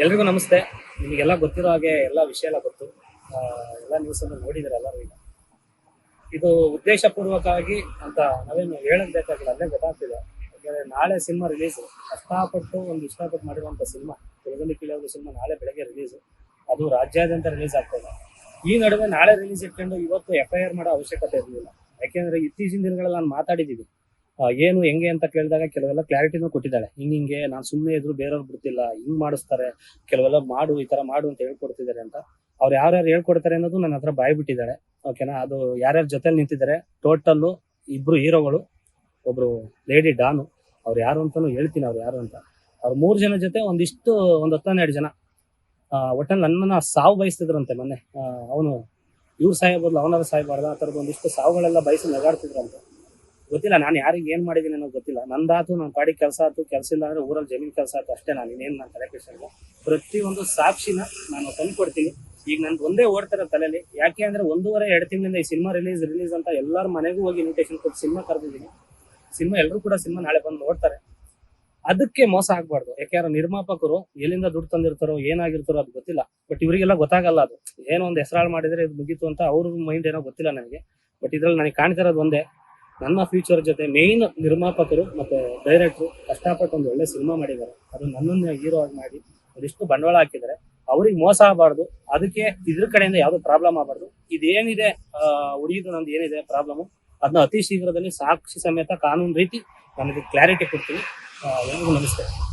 ಎಲ್ರಿಗೂ ನಮಸ್ತೆ. ನಿಮಗೆಲ್ಲ ಗೊತ್ತಿರೋ ಹಾಗೆ ಎಲ್ಲ ವಿಷಯ ಎಲ್ಲ ಗೊತ್ತು. ಎಲ್ಲ ನ್ಯೂಸ್ ಅನ್ನು ನೋಡಿದ್ರೆ ಎಲ್ಲರೂ ಈಗ ಇದು ಉದ್ದೇಶಪೂರ್ವಕವಾಗಿ ಅಂತ ನಾವೇನು ಹೇಳಕ್ ಬೇಕಾಗಿಲ್ಲ, ಅಲ್ಲೇ ಗೊತ್ತಾಗ್ತಿದೆ. ಯಾಕಂದ್ರೆ ನಾಳೆ ಸಿನಿಮಾ ರಿಲೀಸ್, ಇಷ್ಟಪಟ್ಟು ಮಾಡಿರುವಂತ ಸಿನಿಮಾ ತೆಲುಗಲ್ಲಿ ಕೀಳೋದು ಸಿನಿಮಾ ನಾಳೆ ಬೆಳಗ್ಗೆ ರಿಲೀಸ್. ಅದು ರಾಜ್ಯಾದ್ಯಂತ ರಿಲೀಸ್ ಆಗ್ತದೆ. ಈ ನಡುವೆ ನಾಳೆ ರಿಲೀಸ್ ಇಟ್ಕೊಂಡು ಇವತ್ತು FIR ಮಾಡೋ ಅವಶ್ಯಕತೆ ಇರಲಿಲ್ಲ. ಯಾಕೆಂದ್ರೆ ಇತ್ತೀಚಿನ ದಿನಗಳಲ್ಲಿ ನಾನು ಮಾತಾಡಿದ್ದೀವಿ. ಏನು ಹೆಂಗೆ ಅಂತ ಕೇಳಿದಾಗ ಕೆಲವೆಲ್ಲ ಕ್ಲಾರಿಟಿನೂ ಕೊಟ್ಟಿದ್ದಾಳೆ. ಹಿಂಗೆ ನಾನು ಸುಮ್ಮನೆ ಇದ್ರು ಬೇರೆಯವ್ರು ಬಿಡ್ತಿಲ್ಲ, ಹಿಂಗ್ ಮಾಡಿಸ್ತಾರೆ, ಕೆಲವೆಲ್ಲ ಮಾಡು, ಈ ತರ ಮಾಡು ಅಂತ ಹೇಳ್ಕೊಡ್ತಿದ್ದಾರೆ ಅಂತ. ಅವ್ರು ಯಾರ್ಯಾರು ಹೇಳ್ಕೊಡ್ತಾರೆ ಅನ್ನೋದು ನನ್ನ ಹತ್ರ ಬಾಯ್ ಬಿಟ್ಟಿದ್ದಾರೆ. ಓಕೆನಾ? ಅದು ಯಾರ್ಯಾರ ಜೊತೆಲಿ ನಿಂತಿದ್ದಾರೆ ಟೋಟಲ್ ಇಬ್ರು ಹೀರೋಗಳು, ಒಬ್ರು ಲೇಡಿ ಡಾನು, ಅವ್ರು ಯಾರು ಅಂತಾನು ಹೇಳ್ತೀನಿ. ಅವ್ರು ಯಾರು ಅಂತ ಅವ್ರು 3 ಜನ ಜೊತೆ ಒಂದು 10-12 ಜನ ಒಟ್ಟಲ್ಲಿ ನನ್ನನ್ನ ಸಾವು ಬಯಸ್ತಿದ್ರಂತೆ. ಮೊನ್ನೆ ಅವನು ಇವ್ರು ಸಾಯಬಹುದು, ಅವನಾರು ಸಾಯಬಾರ್ದ, ಆ ಥರದ್ದು ಒಂದಿಷ್ಟು ಸಾವುಗಳೆಲ್ಲ ಬಯಸಿ ನಗಾಡ್ತಿದ್ರಂತೆ. ಗೊತ್ತಿಲ್ಲ ನಾನು ಯಾರಿಗೆ ಏನ್ ಮಾಡಿದೀನಿ ಅನ್ನೋದು ಗೊತ್ತಿಲ್ಲ. ನಂದಾತು ನನ್ನ ಪಾಡಿಗೆ ಕೆಲಸ ಆಯ್ತು, ಕೆಲಸ ಇಲ್ಲ ಅಂದ್ರೆ ಊರಲ್ಲಿ ಜಮೀನ್ ಕೆಲಸ ಆಯ್ತು ಅಷ್ಟೇ. ನಾನು ಇನ್ನೇನು ನಾನು ತಲೆ ಕೆಡಿಸ್ಕೊಳ್ಳಲ್ಲ. ಪ್ರತಿಯೊಂದು ಸಾಕ್ಷಿನ ನಾನು ತಂದು ಕೊಡ್ತೀನಿ. ಈಗ ನನ್ಗೆ ಒಂದೇ ಓಡ್ತಿರೋ ತಲೆಯಲ್ಲಿ. ಯಾಕೆ ಅಂದ್ರೆ 1.5-2 ತಿಂಗಳಿಂದ ಈ ಸಿನಿಮಾ ರಿಲೀಸ್ ಅಂತ ಎಲ್ಲರ ಮನೆಗೂ ಹೋಗಿ ಇನ್ವಿಟೇಷನ್ ಕೊಟ್ಟು ಸಿನಿಮಾ ಕರೆದಿದ್ದೀನಿ. ಸಿನಿಮಾ ಎಲ್ಲರೂ ಕೂಡ ಸಿನಿಮಾ ನಾಳೆ ಬಂದು ನೋಡ್ತಾರೆ. ಅದಕ್ಕೆ ಮೋಸ ಆಗ್ಬಾರ್ದು. ಯಾಕೆಂದ್ರೆ ನಿರ್ಮಾಪಕರು ಎಲ್ಲಿಂದ ದುಡ್ಡು ತಂದಿರ್ತಾರೋ ಏನಾಗಿರ್ತಾರೋ ಅದು ಗೊತ್ತಿಲ್ಲ. ಬಟ್ ಇವರಿಗೆಲ್ಲ ಗೊತ್ತಾಗಲ್ಲ. ಅದು ಏನೋ ಒಂದು ಹೆಸರಾಳು ಮಾಡಿದ್ರೆ ಇದು ಮುಗೀತು ಅಂತ ಅವ್ರ ಮೈಂಡ್ ಏನೋ ಗೊತ್ತಿಲ್ಲ ನನಗೆ. ಬಟ್ ಇದ್ರಲ್ಲಿ ನನಗೆ ಕಾಣ್ತಿರೋದು ಒಂದೇ, ನನ್ನ ಫ್ಯೂಚರ್ ಜೊತೆ ಮೇನ್ ನಿರ್ಮಾಪಕರು ಮತ್ತೆ ಡೈರೆಕ್ಟ್ರು ಕಷ್ಟಪಟ್ಟು ಒಂದು ಒಳ್ಳೆ ಸಿನಿಮಾ ಮಾಡಿದ್ದಾರೆ. ಅದು ನನ್ನನ್ನು ಹೀರೋ ಆಗಿ ಮಾಡಿ ಒಂದಿಷ್ಟು ಬಂಡವಾಳ ಹಾಕಿದ್ದಾರೆ. ಅವ್ರಿಗೆ ಮೋಸ ಆಗಬಾರ್ದು. ಅದಕ್ಕೆ ಇದ್ರ ಕಡೆಯಿಂದ ಯಾವ್ದು ಪ್ರಾಬ್ಲಮ್ ಆಗಬಾರ್ದು. ಇದೇನಿದೆ ಹುಡುಗಿದು ನಂದು ಏನಿದೆ ಪ್ರಾಬ್ಲಮ್, ಅದನ್ನ ಅತಿ ಶೀಘ್ರದಲ್ಲಿ ಸಾಕ್ಷಿ ಸಮೇತ ಕಾನೂನು ರೀತಿ ನನಗೆ ಕ್ಲಾರಿಟಿ ಕೊಡ್ತೀನಿ. ಎಲ್ರಿಗೂ ನಮಸ್ತೆ.